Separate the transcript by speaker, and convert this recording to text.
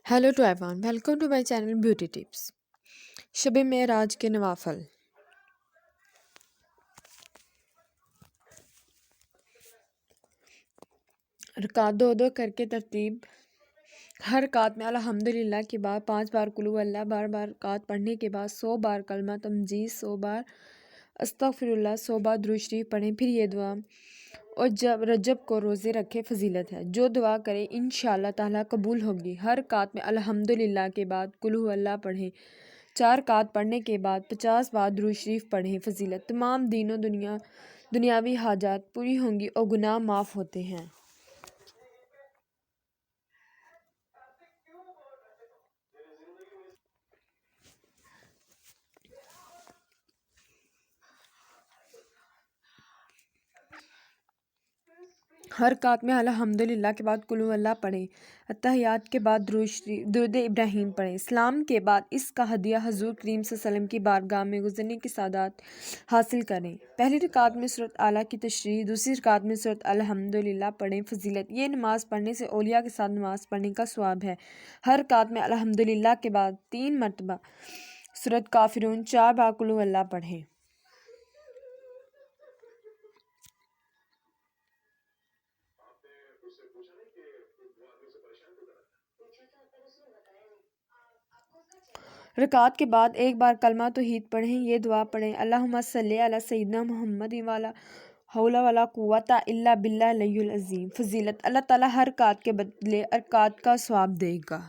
Speaker 1: Hello to everyone, welcome to my channel beauty tips. शब मेराज के नवाफल। रकात दो दो करके तरतीब। हर रकात में अल्हम्दुलिल्लाह के बाद 5 बार कुल हु अल्लाह, बार बार रकात पढ़ने के बाद 100 बार कलमा तमजीद, 100 बार अस्तगफिरुल्लाह, 100 बार दुरूद शरीफ पढ़ें। फिर ये दुआ और जब रजब को रोज़े रखे फजीलत है। जो दुआ करे इंशाअल्लाह ताला कबूल होगी। हर रकात में अल्हम्दुलिल्लाह के बाद कुल हु अल्लाह पढ़ें। 4 रकात पढ़ने के बाद 50 बार दुरूद शरीफ पढ़ें। फजीलत तमाम दीनों दुनियावी हाजात पूरी होंगी और गुनाह माफ़ होते हैं। हर रकात में अल्हम्दुलिल्लाह के बाद कुल हु अल्लाह पढ़ें। अत्तहियात के बाद दुरूद इब्राहीम पढ़ें। इस्लाम के बाद इसका हदिया हज़ूर करीम सल्लल्लाहु अलैहि वसल्लम की बारगाह में गुज़रने की सादात हासिल करें। पहली रकात में सूरत आला की तशरीह, दूसरी रकात में सूरत अल्हम्दुलिल्लाह पढ़ें। फजीलत ये नमाज़ पढ़ने से औलिया के साथ नमाज़ पढ़ने का सवाब है। हर रकात में अल्हम्दुलिल्लाह के बाद 3 मरतबा सूरत काफिरून, 4 बार कुल हु अल्लाह पढ़ें। रकात के बाद एक बार कलमा तौहीद पढ़ें। ये दुआ पढ़ें, अल्लाहुम्मा सल्ली अला सय्यिदना मुहम्मद वाला हौला वला कुव्वता इल्ला बिल्लाहिल अज़ीम। फजीलत अल्लाह ताला हर रकात के बदले रकात का सवाब देगा।